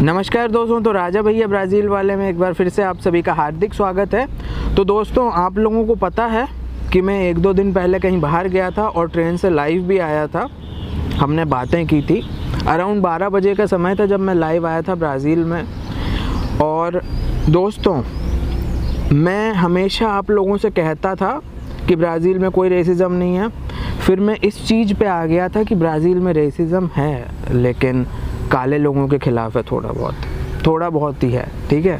नमस्कार दोस्तों, तो राजा भैया ब्राज़ील वाले में एक बार फिर से आप सभी का हार्दिक स्वागत है। तो दोस्तों, आप लोगों को पता है कि मैं 1-2 दिन पहले कहीं बाहर गया था और ट्रेन से लाइव भी आया था। हमने बातें की थी। अराउंड 12 बजे का समय था जब मैं लाइव आया था ब्राज़ील में। और दोस्तों, मैं हमेशा आप लोगों से कहता था कि ब्राज़ील में कोई रेसिज़म नहीं है। फिर मैं इस चीज़ पे आ गया था कि ब्राज़ील में रेसिज़म है, लेकिन काले लोगों के ख़िलाफ़ है थोड़ा बहुत ही है। ठीक है,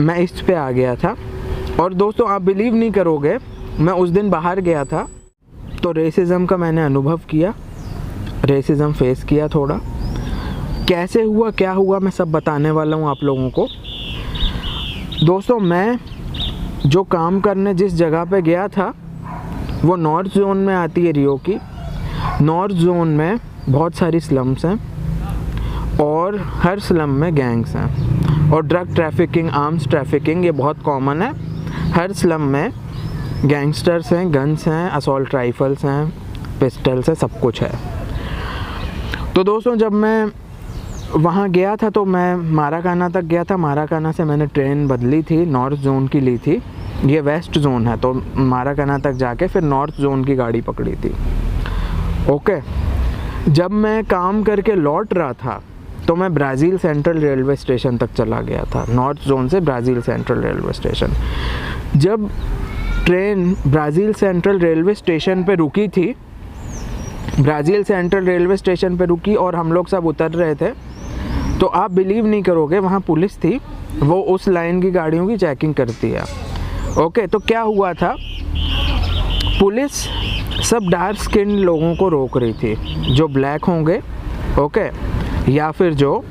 मैं इस पे आ गया था। और दोस्तों, आप बिलीव नहीं करोगे, मैं उस दिन बाहर गया था तो रेसिज़म का मैंने अनुभव किया, रेसिज़म फेस किया। थोड़ा कैसे हुआ, क्या हुआ, मैं सब बताने वाला हूँ आप लोगों को। दोस्तों, मैं जो काम करने जिस जगह पे गया था वो नॉर्थ जोन में आती है रियो की। नॉर्थ जोन में बहुत सारी स्लम्स हैं और हर स्लम में गैंग्स हैं और ड्रग ट्रैफिकिंग, आर्म्स ट्रैफिकिंग ये बहुत कॉमन है। हर स्लम में गैंगस्टर्स हैं, गन्स हैं, असॉल्ट राइफल्स हैं, पिस्टल्स हैं, सब कुछ है। तो दोस्तों, जब मैं वहाँ गया था तो मैं माराकाना तक गया था। माराकाना से मैंने ट्रेन बदली थी, नॉर्थ जोन की ली थी। ये वेस्ट जोन है, तो माराकाना तक जाके फिर नॉर्थ जोन की गाड़ी पकड़ी थी। ओके, जब मैं काम करके लौट रहा था तो मैं ब्राज़ील सेंट्रल रेलवे स्टेशन तक चला गया था। नॉर्थ जोन से ब्राज़ील सेंट्रल रेलवे स्टेशन। जब train Brazil central railway station पे रुकी थी, ब्राज़ील सेंट्रल रेलवे स्टेशन पे रुकी और हम लोग सब उतर रहे थे, तो आप बिलीव नहीं करोगे, वहाँ पुलिस थी, वो उस लाइन की गाड़ियों की चेकिंग करती है। ओके, तो क्या हुआ था, पुलिस सब डार्क स्किन लोगों को रोक रही थी, जो ब्लैक होंगे, ओके, या फिर जो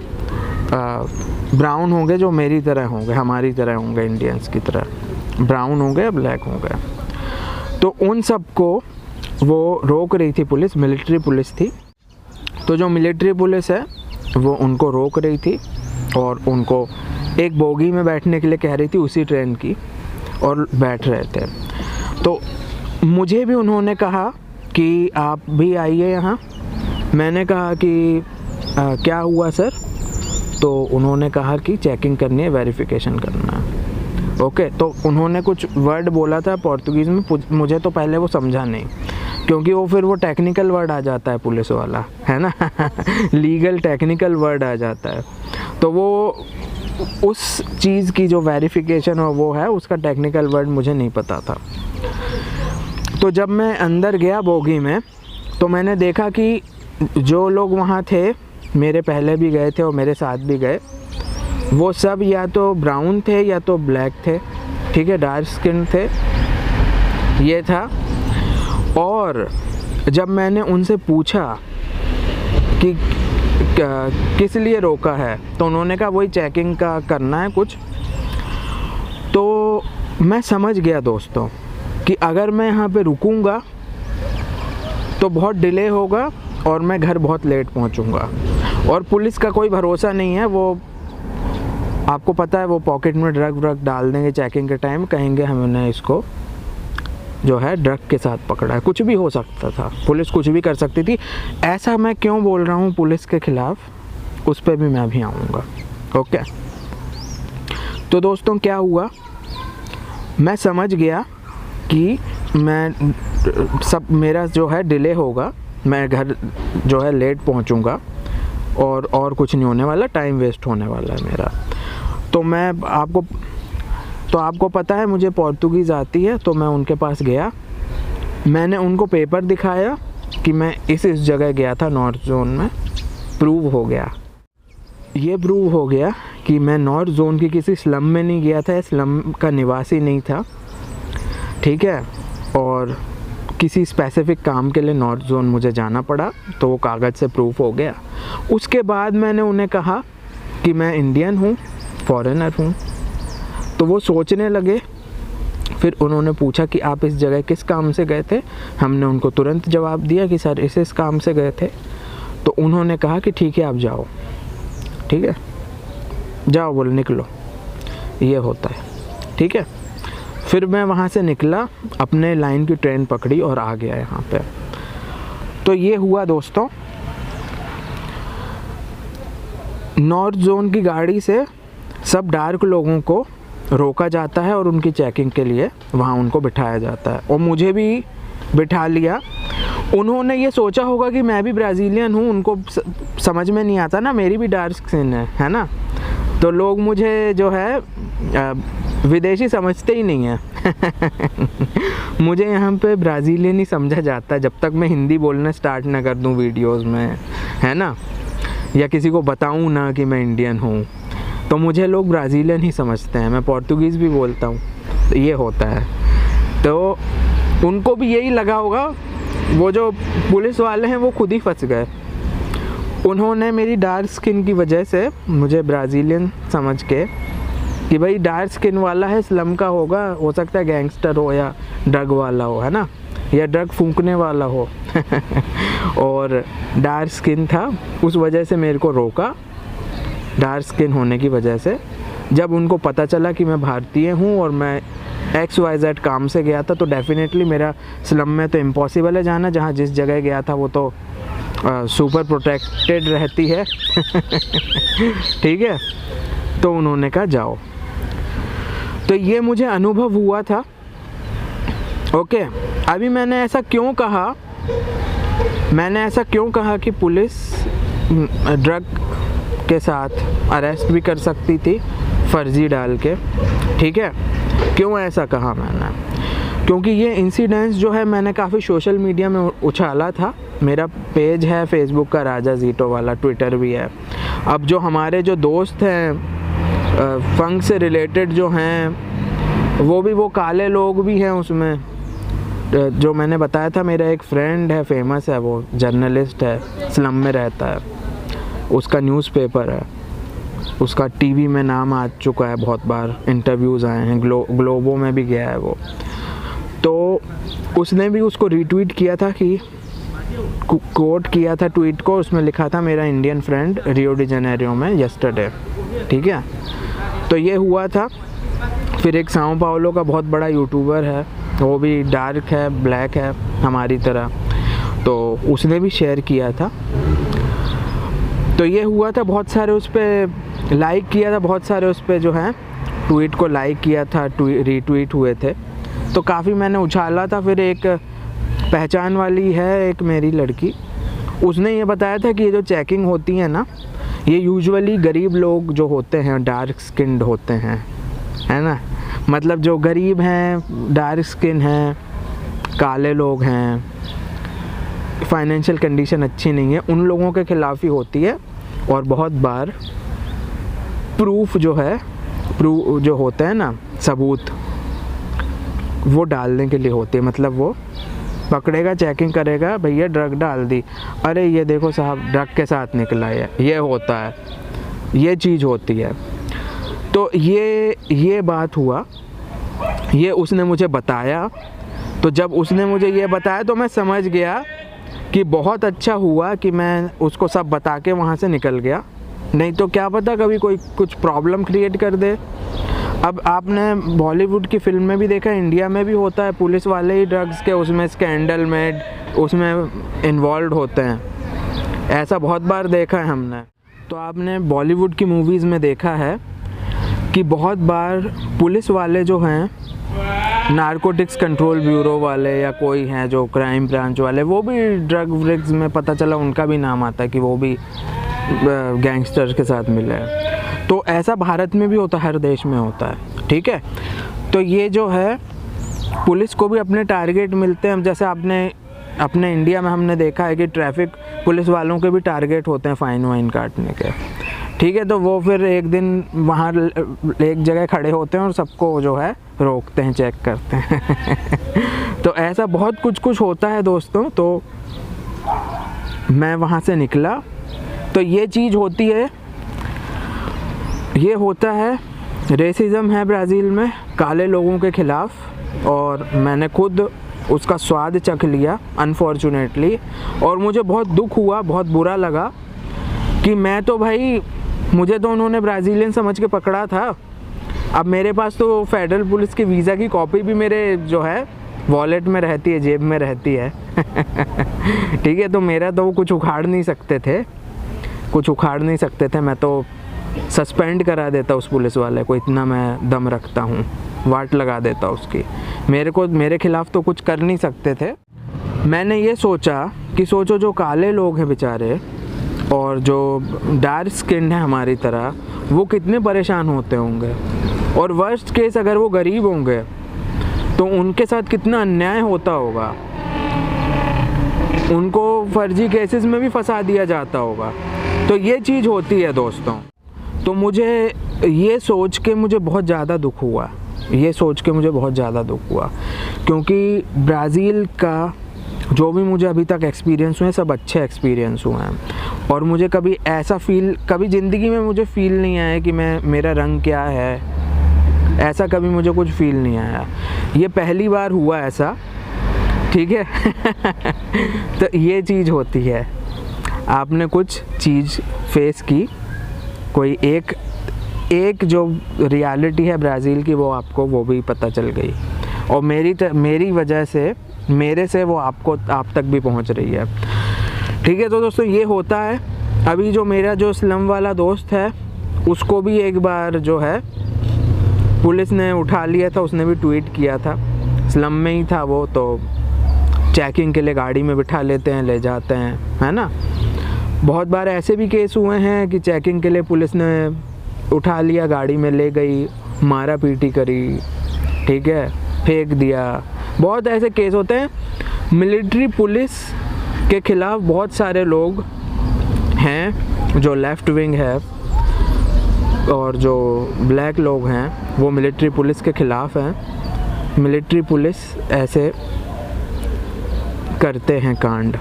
ब्राउन होंगे, जो मेरी तरह होंगे, हमारी तरह होंगे, इंडियंस की तरह ब्राउन होंगे या ब्लैक होंगे। तो उन सब को वो रोक रही थी पुलिस, मिलिट्री पुलिस थी। तो जो मिलिट्री पुलिस है वो उनको रोक रही थी और उनको एक बोगी में बैठने के लिए कह रही थी, उसी ट्रेन की, और बैठ रहे थे। तो मुझे भी उन्होंने कहा कि आप भी आइए यहाँ। मैंने कहा कि क्या हुआ सर? तो उन्होंने कहा कि चेकिंग करनी है, वेरिफिकेशन करना है। ओके, तो उन्होंने कुछ वर्ड बोला था पोर्तुगीज़ में, मुझे तो पहले वो समझा नहीं, क्योंकि वो फिर वो टेक्निकल वर्ड आ जाता है पुलिस वाला, है ना लीगल टेक्निकल वर्ड आ जाता है। तो वो उस चीज़ की जो वेरिफिकेशन और वो है, उसका टेक्निकल वर्ड मुझे नहीं पता था। तो जब मैं अंदर गया बोगी में, तो मैंने देखा कि जो लोग वहाँ थे, मेरे पहले भी गए थे और मेरे साथ भी गए, वो सब या तो ब्राउन थे या तो ब्लैक थे। ठीक है, डार्क स्किन थे, ये था। और जब मैंने उनसे पूछा कि किस लिए रोका है, तो उन्होंने कहा वही चेकिंग का करना है कुछ। तो मैं समझ गया दोस्तों कि अगर मैं यहाँ पे रुकूंगा तो बहुत डिले होगा और मैं घर बहुत लेट पहुँचूँगा। और पुलिस का कोई भरोसा नहीं है, वो आपको पता है, वो पॉकेट में ड्रग डाल देंगे चेकिंग के टाइम, कहेंगे हमने इसको जो है ड्रग के साथ पकड़ा है। कुछ भी हो सकता था, पुलिस कुछ भी कर सकती थी। ऐसा मैं क्यों बोल रहा हूँ पुलिस के ख़िलाफ़, उस पर भी मैं भी आऊँगा। ओके, तो दोस्तों, क्या हुआ, मैं समझ गया कि मैं सब मेरा जो है डिले होगा, मैं घर जो है लेट पहुंचूंगा और कुछ नहीं होने वाला, टाइम वेस्ट होने वाला है मेरा। तो मैं आपको पता है मुझे पोर्तुगीज़ आती है, तो मैं उनके पास गया। मैंने उनको पेपर दिखाया कि मैं इस जगह गया था नॉर्थ जोन में। प्रूव हो गया, ये प्रूव हो गया कि मैं नॉर्थ जोन की किसी स्लम में नहीं गया था, स्लम का निवासी नहीं था। ठीक है, और किसी स्पेसिफिक काम के लिए नॉर्थ जोन मुझे जाना पड़ा, तो वो कागज़ से प्रूफ हो गया। उसके बाद मैंने उन्हें कहा कि मैं इंडियन हूँ, फॉरेनर हूँ। तो वो सोचने लगे। फिर उन्होंने पूछा कि आप इस जगह किस काम से गए थे। हमने उनको तुरंत जवाब दिया कि सर इस काम से गए थे। तो उन्होंने कहा कि ठीक है, आप जाओ, ठीक है, जाओ, बोल निकलो, ये होता है। ठीक है, फिर मैं वहाँ से निकला, अपने लाइन की ट्रेन पकड़ी और आ गया यहाँ पे। तो ये हुआ दोस्तों। नॉर्थ जोन की गाड़ी से सब डार्क लोगों को रोका जाता है और उनकी चेकिंग के लिए वहाँ उनको बिठाया जाता है, और मुझे भी बिठा लिया। उन्होंने ये सोचा होगा कि मैं भी ब्राज़ीलियन हूँ, उनको समझ में नहीं आता ना, मेरी भी डार्क स्किन है ना, तो लोग मुझे जो है विदेशी समझते ही नहीं है। मुझे यहाँ पे ब्राज़ीलियन ही समझा जाता है जब तक मैं हिंदी बोलना स्टार्ट ना कर दूँ वीडियोस में, है ना, या किसी को बताऊँ ना कि मैं इंडियन हूँ, तो मुझे लोग ब्राज़ीलियन ही समझते हैं। मैं पोर्तुगीज़ भी बोलता हूँ, तो ये होता है। तो उनको भी यही लगा होगा, वो जो पुलिस वाले हैं वो खुद ही फंस गए। उन्होंने मेरी डार्क स्किन की वजह से मुझे ब्राज़ीलियन समझ के कि भाई डार्क स्किन वाला है, स्लम का होगा, हो सकता है गैंगस्टर हो या ड्रग वाला हो, है ना, या ड्रग फूंकने वाला हो। और डार्क स्किन था, उस वजह से मेरे को रोका, डार्क स्किन होने की वजह से। जब उनको पता चला कि मैं भारतीय हूँ और मैं XYZ काम से गया था, तो डेफिनेटली मेरा स्लम में तो इम्पॉसिबल है जाना, जहाँ जिस जगह गया था वो तो सुपर प्रोटेक्टेड रहती है। ठीक है, तो उन्होंने कहा जाओ। तो ये मुझे अनुभव हुआ था। ओके, अभी मैंने ऐसा क्यों कहा कि पुलिस ड्रग के साथ अरेस्ट भी कर सकती थी फर्जी डाल के, ठीक है। क्यों ऐसा कहा मैंने? क्योंकि ये इंसिडेंट्स जो है मैंने काफ़ी सोशल मीडिया में उछाला था। मेरा पेज है फेसबुक का राजा ज़ीटो वाला, ट्विटर भी है। अब जो हमारे जो दोस्त हैं फंक से रिलेटेड जो हैं, वो काले लोग भी हैं उसमें। जो मैंने बताया था, मेरा एक फ्रेंड है, फेमस है, वो जर्नलिस्ट है, स्लम में रहता है, उसका न्यूज़पेपर है, उसका टीवी में नाम आ चुका है, बहुत बार इंटरव्यूज़ आए हैं, ग्लोबो में भी गया है वो। तो उसने भी उसको रीट्वीट किया था, कि कोट किया था ट्वीट को, उसमें लिखा था मेरा Indian friend Rio de Janeiro में यस्टरडे, ठीक है। तो ये हुआ था। फिर एक साओ पाउलो का बहुत बड़ा यूट्यूबर है, वो भी डार्क है, ब्लैक है हमारी तरह, तो उसने भी शेयर किया था। तो ये हुआ था, बहुत सारे उस पर लाइक किया था, बहुत सारे उस पर जो है ट्वीट को लाइक किया था, रीट्वीट हुए थे, तो काफ़ी मैंने उछाला था। फिर एक पहचान वाली है एक मेरी लड़की, उसने ये बताया था कि ये जो चेकिंग होती है ना, ये यूजुअली गरीब लोग जो होते हैं, डार्क स्किन्ड होते हैं, है ना, मतलब जो गरीब हैं, डार्क स्किन हैं, काले लोग हैं, फाइनेंशियल कंडीशन अच्छी नहीं है, उन लोगों के खिलाफ ही होती है। और बहुत बार प्रूफ जो होता है ना, सबूत, वो डालने के लिए होते हैं। मतलब वो पकड़ेगा, चेकिंग करेगा, भैया ड्रग डाल दी, अरे ये देखो साहब ड्रग के साथ निकला है, ये होता है, ये चीज़ होती है। तो ये बात हुआ, ये उसने मुझे बताया। तो जब उसने मुझे ये बताया तो मैं समझ गया कि बहुत अच्छा हुआ कि मैं उसको सब बता के वहाँ से निकल गया, नहीं तो क्या पता कभी कोई कुछ प्रॉब्लम क्रिएट कर दे। अब आपने बॉलीवुड की फिल्म में भी देखा, इंडिया में भी होता है, पुलिस वाले ही ड्रग्स के उसमें स्कैंडल में उसमें इन्वॉल्व होते हैं, ऐसा बहुत बार देखा है हमने। तो आपने बॉलीवुड की मूवीज़ में देखा है कि बहुत बार पुलिस वाले जो हैं, नारकोटिक्स कंट्रोल ब्यूरो वाले या कोई हैं जो क्राइम ब्रांच वाले, वो भी ड्रग व्रग्स में पता चला उनका भी नाम आता है कि वो भी गैंगस्टर्स के साथ मिले हैं। तो ऐसा भारत में भी होता है, हर देश में होता है, ठीक है। तो ये जो है पुलिस को भी अपने टारगेट मिलते हैं। जैसे अपने इंडिया में हमने देखा है कि ट्रैफिक पुलिस वालों के भी टारगेट होते हैं फ़ाइन वाइन काटने के, ठीक है। तो वो फिर एक दिन वहाँ एक जगह खड़े होते हैं और सबको जो है रोकते हैं, चेक करते हैं। तो ऐसा बहुत कुछ होता है दोस्तों। तो मैं वहाँ से निकला, तो ये चीज़ होती है, ये होता है, रेसिज्म है ब्राज़ील में काले लोगों के ख़िलाफ़, और मैंने खुद उसका स्वाद चख लिया अनफॉर्चुनेटली। और मुझे बहुत दुख हुआ, बहुत बुरा लगा कि मैं तो भाई, मुझे तो उन्होंने ब्राज़ीलियन समझ के पकड़ा था। अब मेरे पास तो फेडरल पुलिस की वीज़ा की कॉपी भी मेरे जो है वॉलेट में रहती है, जेब में रहती है। ठीक है, तो मेरा तो वो कुछ उखाड़ नहीं सकते थे। कुछ उखाड़ नहीं सकते थे, मैं तो सस्पेंड करा देता उस पुलिस वाले को, इतना मैं दम रखता हूँ, वाट लगा देता उसकी। मेरे खिलाफ़ तो कुछ कर नहीं सकते थे। मैंने ये सोचा कि सोचो जो काले लोग हैं बेचारे और जो डार्क स्किन है हमारी तरह, वो कितने परेशान होते होंगे, और वर्स्ट केस अगर वो गरीब होंगे तो उनके साथ कितना अन्याय होता होगा, उनको फर्जी केसेस में भी फंसा दिया जाता होगा। तो ये चीज़ होती है दोस्तों। तो मुझे ये सोच के मुझे बहुत ज़्यादा दुख हुआ, क्योंकि ब्राज़ील का जो भी मुझे अभी तक एक्सपीरियंस हुए सब अच्छे एक्सपीरियंस हुए हैं, और मुझे कभी ऐसा कभी ज़िंदगी में मुझे फ़ील नहीं आया कि मेरा रंग क्या है, ऐसा कभी मुझे कुछ फ़ील नहीं आया। ये पहली बार हुआ ऐसा, ठीक है। तो ये चीज़ होती है, आपने कुछ चीज़ फेस की, कोई एक जो रियलिटी है ब्राज़ील की वो आपको वो भी पता चल गई, और मेरी वजह से मेरे से वो आप तक भी पहुंच रही है, ठीक है। तो दोस्तों ये होता है। अभी जो मेरा जो स्लम वाला दोस्त है उसको भी एक बार जो है पुलिस ने उठा लिया था, उसने भी ट्वीट किया था, स्लम में ही था वो, तो चेकिंग के लिए गाड़ी में बिठा लेते हैं, ले जाते हैं, है ना। बहुत बार ऐसे भी केस हुए हैं कि चेकिंग के लिए पुलिस ने उठा लिया, गाड़ी में ले गई, मारा पीटी करी, ठीक है, फेंक दिया। बहुत ऐसे केस होते हैं। मिलिट्री पुलिस के ख़िलाफ़ बहुत सारे लोग हैं जो लेफ़्ट विंग है, और जो ब्लैक लोग हैं वो मिलिट्री पुलिस के ख़िलाफ़ हैं। मिलिट्री पुलिस ऐसे करते हैं कांड,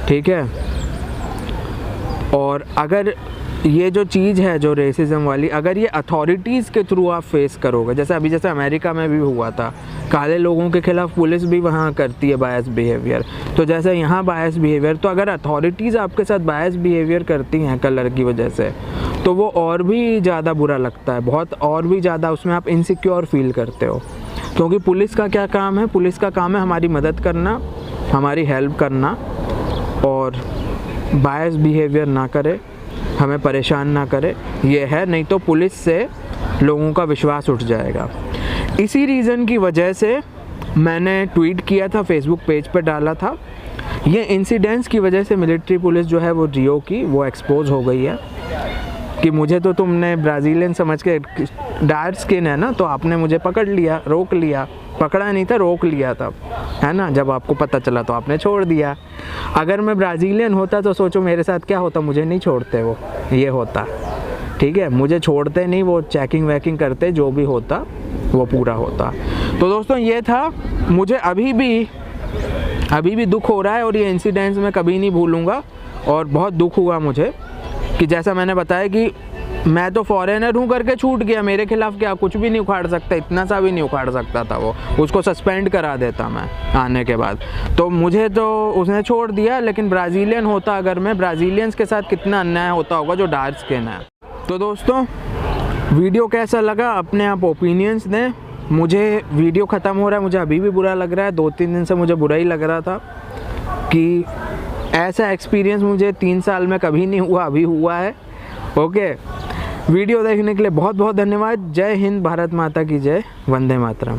ठीक है। और अगर ये जो चीज़ है जो रेसिज्म वाली, अगर ये अथॉरिटीज़ के थ्रू आप फेस करोगे, जैसे अमेरिका में भी हुआ था, काले लोगों के ख़िलाफ़ पुलिस भी वहाँ करती है बायस बिहेवियर, तो जैसे यहाँ बायस बिहेवियर, तो अगर अथॉरिटीज़ आपके साथ बायस बिहेवियर करती हैं कलर की वजह से, तो वो और भी ज़्यादा बुरा लगता है, बहुत और भी ज़्यादा उसमें आप इनसिक्योर फील करते हो। क्योंकि पुलिस का क्या काम है? पुलिस का काम है हमारी मदद करना, हमारी हेल्प करना, और बायस बिहेवियर ना करे, हमें परेशान ना करे, ये है। नहीं तो पुलिस से लोगों का विश्वास उठ जाएगा। इसी रीज़न की वजह से मैंने ट्वीट किया था, फेसबुक पेज पर डाला था। ये इंसिडेंट्स की वजह से मिलिट्री पुलिस जो है वो रियो की वो एक्सपोज हो गई है कि मुझे तो तुमने ब्राज़ीलियन समझ के, डार्क स्किन है ना, तो आपने मुझे पकड़ लिया, रोक लिया, पकड़ा नहीं था, रोक लिया था, है ना। जब आपको पता चला तो आपने छोड़ दिया। अगर मैं ब्राज़ीलियन होता तो सोचो मेरे साथ क्या होता, मुझे नहीं छोड़ते वो, ये होता, ठीक है, मुझे छोड़ते नहीं, वो चेकिंग वैकिंग करते, जो भी होता वो पूरा होता। तो दोस्तों ये था। मुझे अभी भी दुख हो रहा है, और ये इंसिडेंट्स मैं कभी नहीं भूलूँगा, और बहुत दुख हुआ मुझे कि जैसा मैंने बताया कि मैं तो फॉरेनर हूँ करके छूट गया, मेरे खिलाफ़ क्या कुछ भी नहीं उखाड़ सकता, इतना सा भी नहीं उखाड़ सकता था वो, उसको सस्पेंड करा देता मैं आने के बाद। तो मुझे तो उसने छोड़ दिया, लेकिन ब्राज़ीलियन होता अगर मैं, ब्राज़ीलियंस के साथ कितना अन्याय होता होगा जो डार्क स्किन है। तो दोस्तों वीडियो कैसा लगा अपने आप ओपिनियंस दें। मुझे वीडियो ख़त्म हो रहा है, मुझे अभी भी बुरा लग रहा है, 2-3 दिन से मुझे बुरा ही लग रहा था कि ऐसा एक्सपीरियंस मुझे 3 साल में कभी नहीं हुआ, अभी हुआ है। ओके, वीडियो देखने के लिए बहुत बहुत धन्यवाद। जय हिंद, भारत माता की जय, वंदे मातरम।